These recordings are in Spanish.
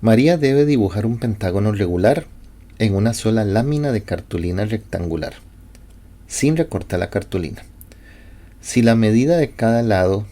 María debe dibujar un pentágono regular en una sola lámina de cartulina rectangular, sin recortar la cartulina. Si la medida de cada lado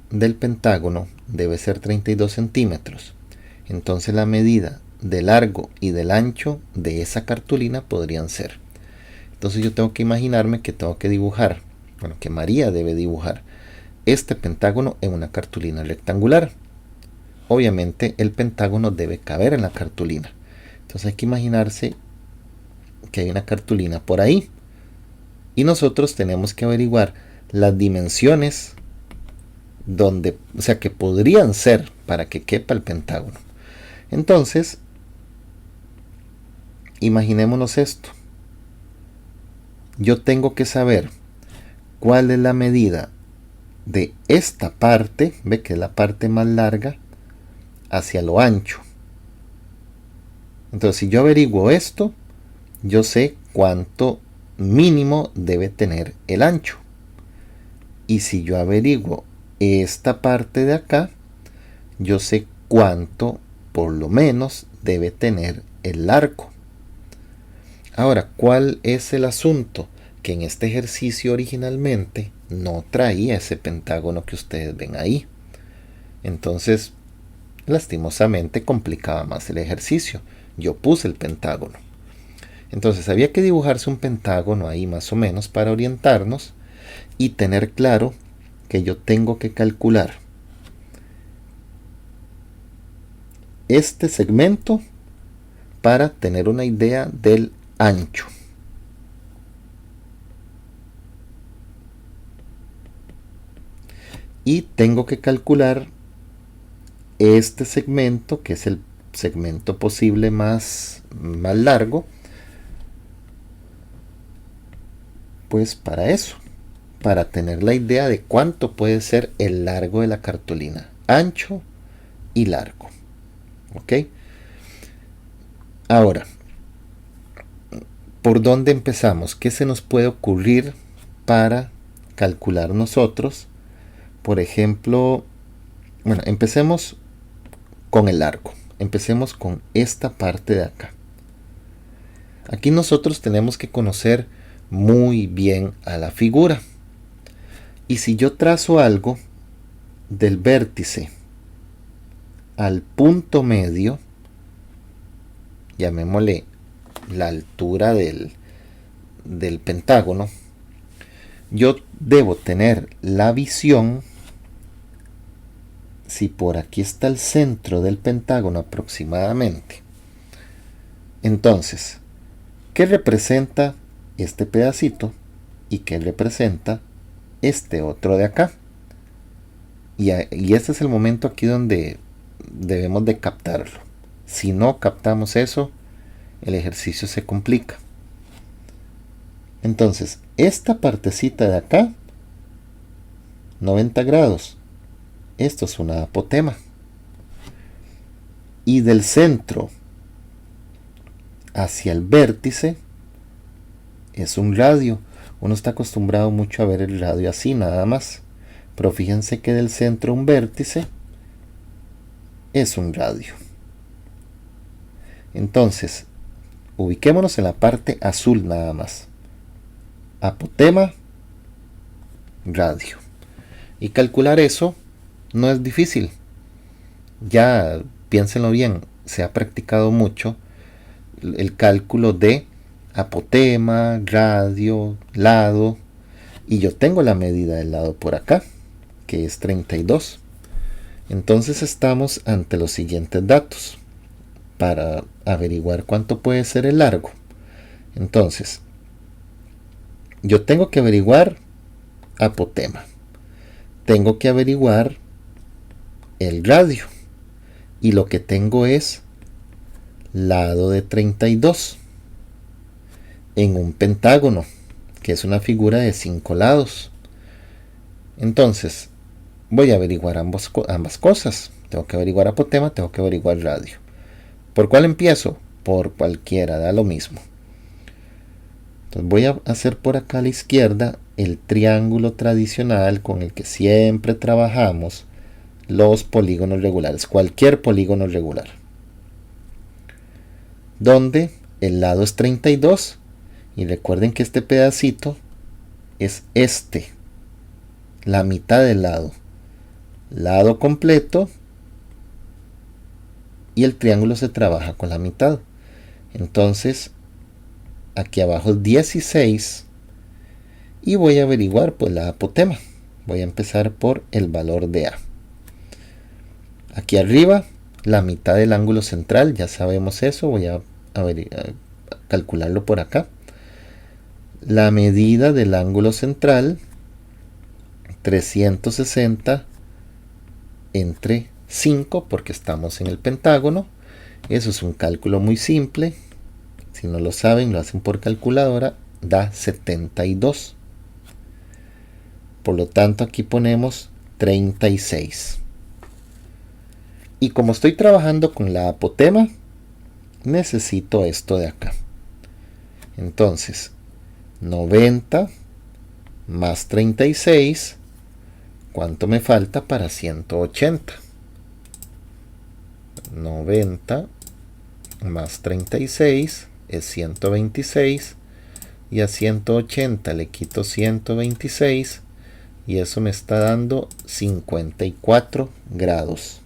del pentágono debe ser 32 centímetros, entonces la medida de largo y del ancho de esa cartulina podrían ser. Entonces yo tengo que imaginarme que tengo que dibujar, que María debe dibujar este pentágono en una cartulina rectangular. Obviamente el pentágono debe caber en la cartulina. Entonces hay que imaginarse que hay una cartulina por ahí. Y nosotros tenemos que averiguar las dimensiones que podrían ser para que quepa el pentágono. Entonces, imaginémonos esto. Yo tengo que saber cuál es la medida de esta parte, ve que es la parte más larga, hacia lo ancho. Entonces, si yo averiguo esto, yo sé cuánto mínimo debe tener el ancho. Y si yo averiguo esta parte de acá, yo sé cuánto por lo menos debe tener el largo. Ahora, ¿cuál es el asunto? Que en este ejercicio originalmente no traía ese pentágono que ustedes ven ahí. Entonces, lastimosamente complicaba más el ejercicio. Yo puse el pentágono. Entonces había que dibujarse un pentágono ahí más o menos para orientarnos y tener claro que yo tengo que calcular este segmento para tener una idea del ancho. Y tengo que calcular este segmento, que es el segmento posible más largo, pues para eso, para tener la idea de cuánto puede ser el largo de la cartulina, ancho y largo. ¿Ok? Ahora, ¿por dónde empezamos? ¿Qué se nos puede ocurrir para calcular nosotros? Por ejemplo, empecemos con el largo. Empecemos con esta parte de acá. Aquí nosotros tenemos que conocer muy bien a la figura. Y si yo trazo algo del vértice al punto medio, llamémosle la altura del pentágono, yo debo tener la visión. Si por aquí está el centro del pentágono aproximadamente, entonces, ¿qué representa este pedacito y qué representa este otro de acá? Y este es el momento aquí donde debemos de captarlo. Si no captamos eso, el ejercicio se complica. Entonces, esta partecita de acá, 90 grados. Esto es una apotema. Y del centro hacia el vértice es un radio. Uno está acostumbrado mucho a ver el radio así, nada más. Pero fíjense que del centro a un vértice es un radio. Entonces, ubiquémonos en la parte azul nada más. Apotema, radio. Y calcular eso no es difícil. Ya piénsenlo bien, se ha practicado mucho el cálculo de apotema, radio, lado, y yo tengo la medida del lado por acá, que es 32. Entonces estamos ante los siguientes datos para averiguar cuánto puede ser el largo. Entonces, yo tengo que averiguar apotema, tengo que averiguar el radio, y lo que tengo es lado de 32 en un pentágono, que es una figura de 5 lados. Entonces, voy a averiguar ambas cosas. Tengo que averiguar apotema, tengo que averiguar radio. ¿Por cuál empiezo? Por cualquiera, da lo mismo. Entonces voy a hacer por acá a la izquierda el triángulo tradicional con el que siempre trabajamos los polígonos regulares, cualquier polígono regular. donde el lado es 32, y recuerden que este pedacito es la mitad del lado completo, y el triángulo se trabaja con la mitad. Entonces aquí abajo es 16, y voy a averiguar pues la apotema. Voy a empezar por el valor de A. Aquí arriba, la mitad del ángulo central, ya sabemos eso, voy a calcularlo por acá. La medida del ángulo central, 360 entre 5, porque estamos en el pentágono. Eso es un cálculo muy simple. Si no lo saben, lo hacen por calculadora, da 72. Por lo tanto, aquí ponemos 36. Y como estoy trabajando con la apotema, necesito esto de acá. Entonces, 90 más 36, ¿cuánto me falta para 180? 90 más 36 es 126, y a 180 le quito 126, y eso me está dando 54 grados.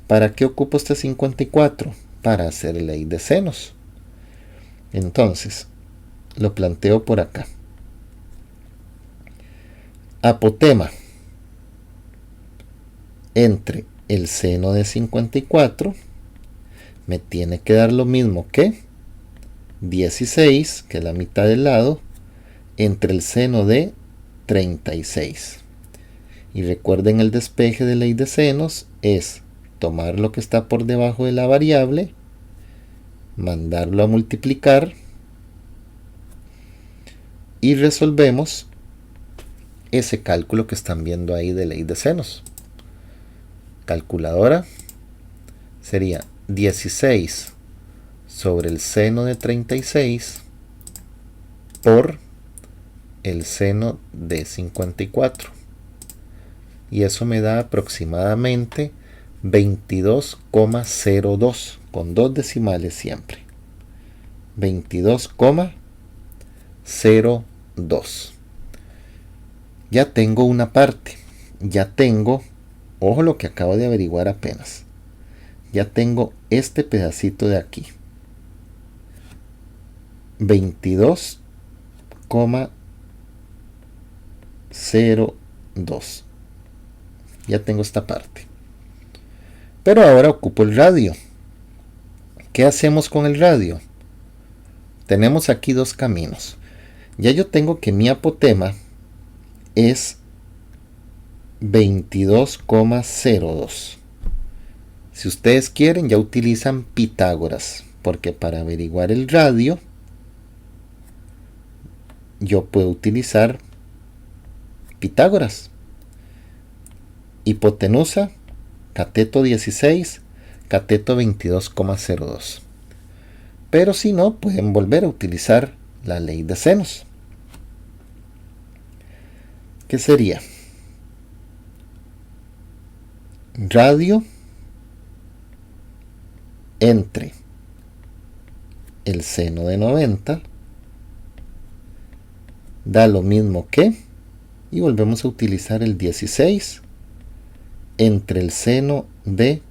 ¿Para qué ocupo este 54? Para hacer ley de senos. Entonces, lo planteo por acá. Apotema entre el seno de 54 me tiene que dar lo mismo que 16, que es la mitad del lado, entre el seno de 36. Y recuerden, el despeje de ley de senos es tomar lo que está por debajo de la variable, mandarlo a multiplicar, y resolvemos ese cálculo que están viendo ahí de ley de senos. Calculadora, sería 16 sobre el seno de 36 por el seno de 54. Y eso me da aproximadamente 22,02, con 2 decimales siempre. 22,02. Ya tengo una parte. Ya tengo, ojo lo que acabo de averiguar apenas. Ya tengo este pedacito de aquí. 22,02. Ya tengo esta parte. Pero ahora ocupo el radio. ¿Qué hacemos con el radio? Tenemos aquí dos caminos. Ya yo tengo que mi apotema es 22,02. Si ustedes quieren, ya utilizan Pitágoras, porque para averiguar el radio yo puedo utilizar Pitágoras. Hipotenusa, cateto 16, cateto 22,02. Pero si no, pueden volver a utilizar la ley de senos. ¿Qué sería? Radio entre el seno de 90 da lo mismo que, y volvemos a utilizar el 16 entre el seno de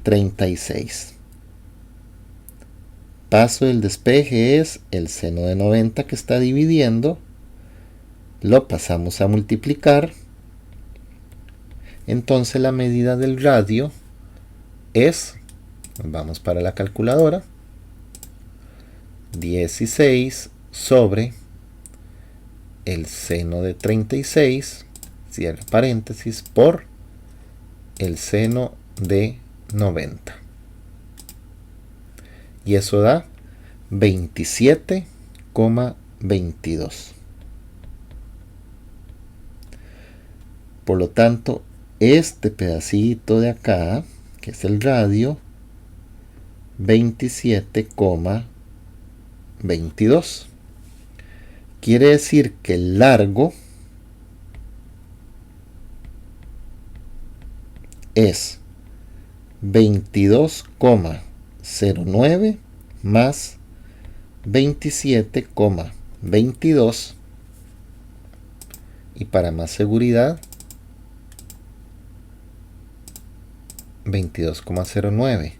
36. Paso del despeje es el seno de 90 que está dividiendo, lo pasamos a multiplicar. Entonces la medida del radio es, vamos para la calculadora, 16 sobre el seno de 36, cierra paréntesis, por el seno de 90. Y eso da 27,22. Por lo tanto, este pedacito de acá, que es el radio, 27,22. Quiere decir que el largo es 22,02 27,09 más 27,22, y para más seguridad 22,09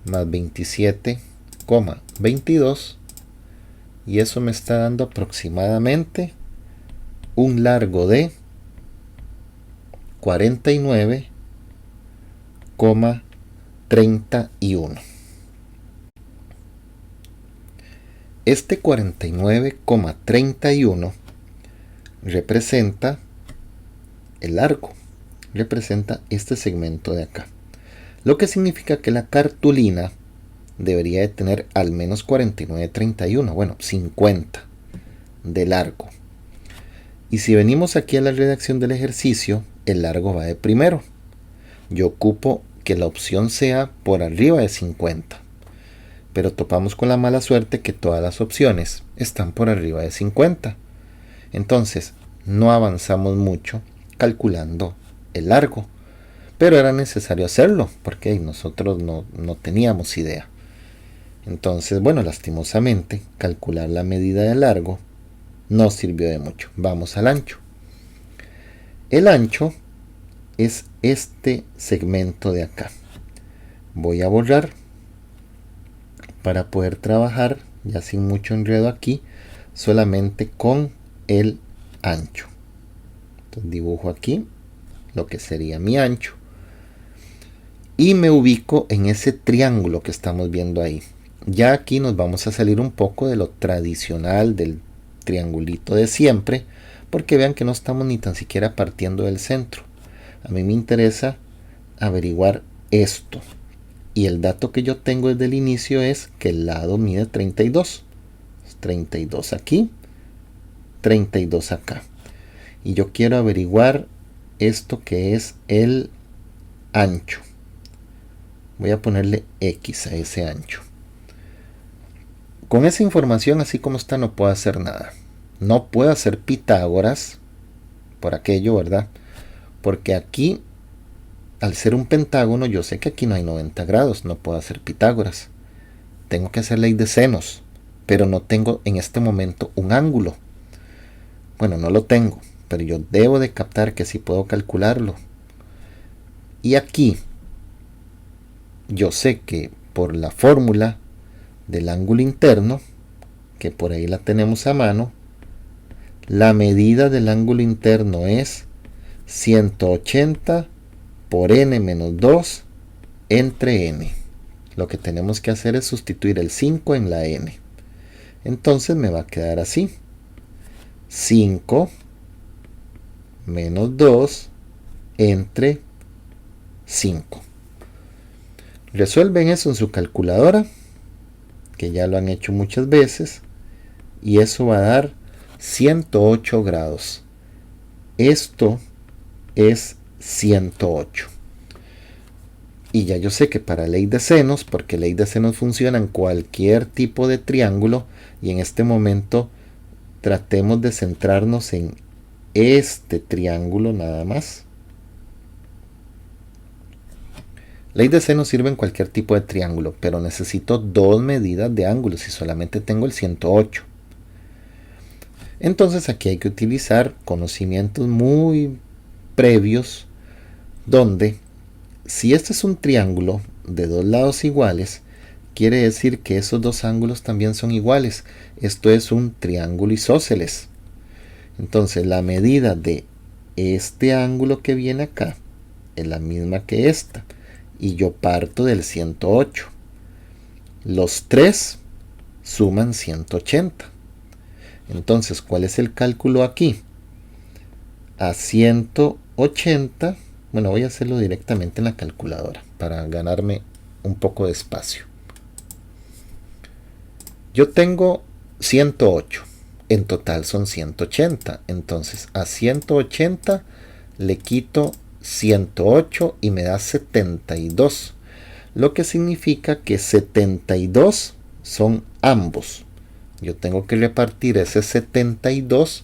más 27,22, y eso me está dando aproximadamente un largo de 49,31. Este 49,31 representa el largo, representa este segmento de acá, lo que significa que la cartulina debería de tener al menos 49,31, bueno, 50 de largo. Y si venimos aquí a la redacción del ejercicio, el largo va de primero. Yo ocupo que la opción sea por arriba de 50, pero topamos con la mala suerte que todas las opciones están por arriba de 50. Entonces, no avanzamos mucho calculando el largo, pero era necesario hacerlo porque nosotros no teníamos idea. Entonces, bueno, lastimosamente, calcular la medida de largo no sirvió de mucho. Vamos al ancho. El ancho es este segmento de acá. Voy a borrar para poder trabajar ya sin mucho enredo aquí, solamente con el ancho. Entonces dibujo aquí lo que sería mi ancho y me ubico en ese triángulo que estamos viendo ahí. Ya aquí nos vamos a salir un poco de lo tradicional del triangulito de siempre, porque vean que no estamos ni tan siquiera partiendo del centro. A mí me interesa averiguar esto, y el dato que yo tengo desde el inicio es que el lado mide 32. 32 aquí, 32 acá, y yo quiero averiguar esto que es el ancho. Voy a ponerle X a ese ancho. Con esa información así como está no puedo hacer nada. No puedo hacer Pitágoras por aquello, ¿verdad? Porque aquí, al ser un pentágono, yo sé que aquí no hay 90 grados. No puedo hacer Pitágoras. Tengo que hacer ley de senos, pero no tengo en este momento un ángulo. Bueno, no lo tengo, pero yo debo de captar que sí puedo calcularlo. Y aquí, yo sé que por la fórmula del ángulo interno, que por ahí la tenemos a mano, la medida del ángulo interno es 180 por n menos 2 entre n. Lo que tenemos que hacer es sustituir el 5 en la n. Entonces me va a quedar así: 5 menos 2 entre 5. Resuelven eso en su calculadora, que ya lo han hecho muchas veces, y eso va a dar 108 grados. Esto es 108. Y ya yo sé que para ley de senos, porque ley de senos funciona en cualquier tipo de triángulo, y en este momento tratemos de centrarnos en este triángulo nada más. Ley de seno sirve en cualquier tipo de triángulo, pero necesito dos medidas de ángulos y solamente tengo el 108. Entonces aquí hay que utilizar conocimientos muy previos, donde si este es un triángulo de dos lados iguales, quiere decir que esos dos ángulos también son iguales. Esto es un triángulo isósceles. Entonces la medida de este ángulo que viene acá es la misma que esta, y yo parto del 108. Los tres suman 180. Entonces, ¿cuál es el cálculo aquí? A 180, bueno, voy a hacerlo directamente en la calculadora para ganarme un poco de espacio. Yo tengo 108, en total son 180. Entonces, a 180 le quito 108 y me da 72, lo que significa que 72 son ambos. Yo tengo que repartir ese 72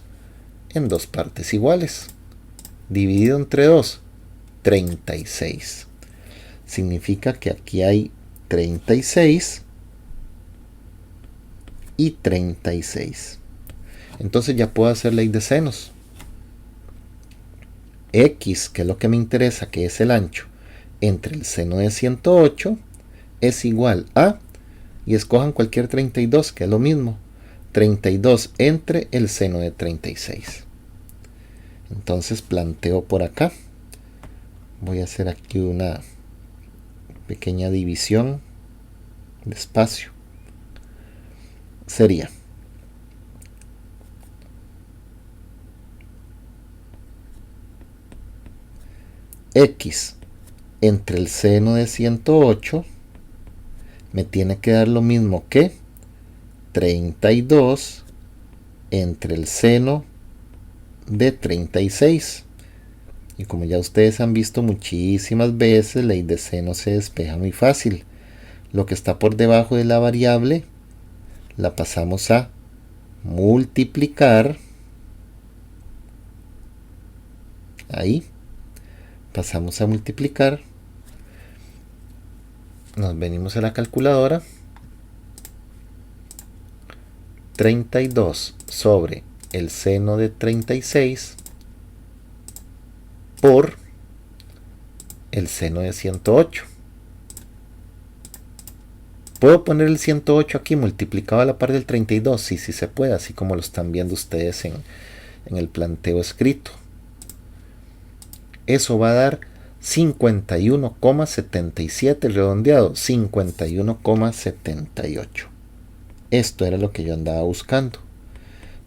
en dos partes iguales. Dividido entre 2, 36. Significa que aquí hay 36 y 36. Entonces ya puedo hacer ley de senos. X, que es lo que me interesa, que es el ancho entre el seno de 108, es igual a, y escojan cualquier 32, que es lo mismo, 32 entre el seno de 36. Entonces planteo por acá. Voy a hacer aquí una pequeña división de espacio. Sería X entre el seno de 108 me tiene que dar lo mismo que 32 entre el seno de 36. Y como ya ustedes han visto muchísimas veces, la ley de seno se despeja muy fácil. Lo que está por debajo de la variable la pasamos a multiplicar. Ahí. Pasamos a multiplicar. Nos venimos a la calculadora. 32 sobre el seno de 36 por el seno de 108. ¿Puedo poner el 108 aquí multiplicado a la par del 32? Sí, sí se puede, así como lo están viendo ustedes en el planteo escrito. Eso va a dar 51,77 redondeado, 51,78. Esto era lo que yo andaba buscando.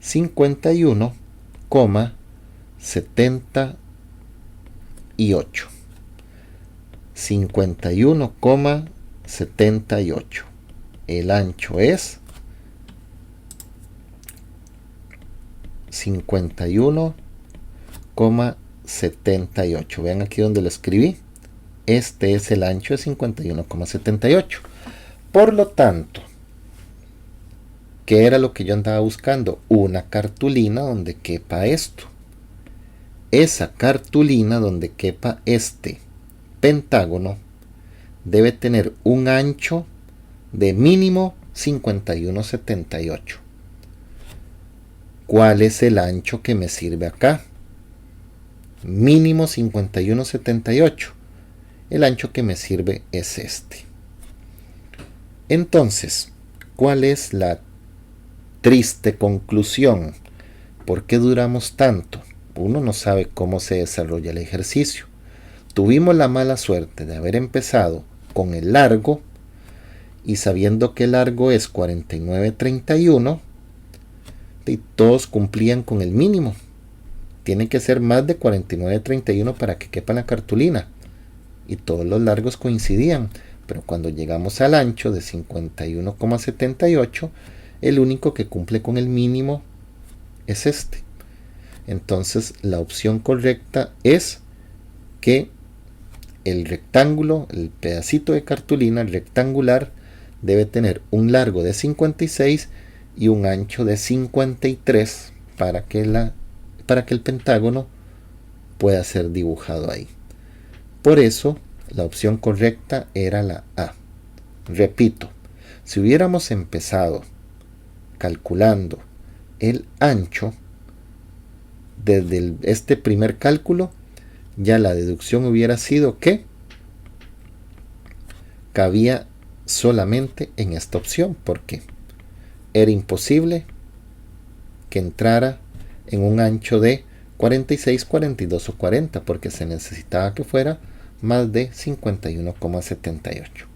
51,78. 51,78. El ancho es 51,78. Vean aquí donde lo escribí. Este es el ancho de 51,78. Por lo tanto, ¿qué era lo que yo andaba buscando? Una cartulina donde quepa esto. Esa cartulina donde quepa este pentágono debe tener un ancho de mínimo 51,78. ¿Cuál es el ancho que me sirve acá? Mínimo 51,78. El ancho que me sirve es este. Entonces, ¿cuál es la triste conclusión? ¿Por qué duramos tanto? Uno no sabe cómo se desarrolla el ejercicio. Tuvimos la mala suerte de haber empezado con el largo y sabiendo que el largo es 49,31 y todos cumplían con el mínimo. Tiene que ser más de 49,31 para que quepa en la cartulina y todos los largos coincidían, pero cuando llegamos al ancho de 51,78, el único que cumple con el mínimo es este. Entonces la opción correcta es que el rectángulo, el pedacito de cartulina, el rectangular, debe tener un largo de 56 y un ancho de 53 para que el pentágono pueda ser dibujado ahí. Por eso la opción correcta era la A. Repito, si hubiéramos empezado calculando el ancho desde este primer cálculo, ya la deducción hubiera sido que cabía solamente en esta opción, porque era imposible que entrara en un ancho de 46, 42 o 40, porque se necesitaba que fuera más de 51,78.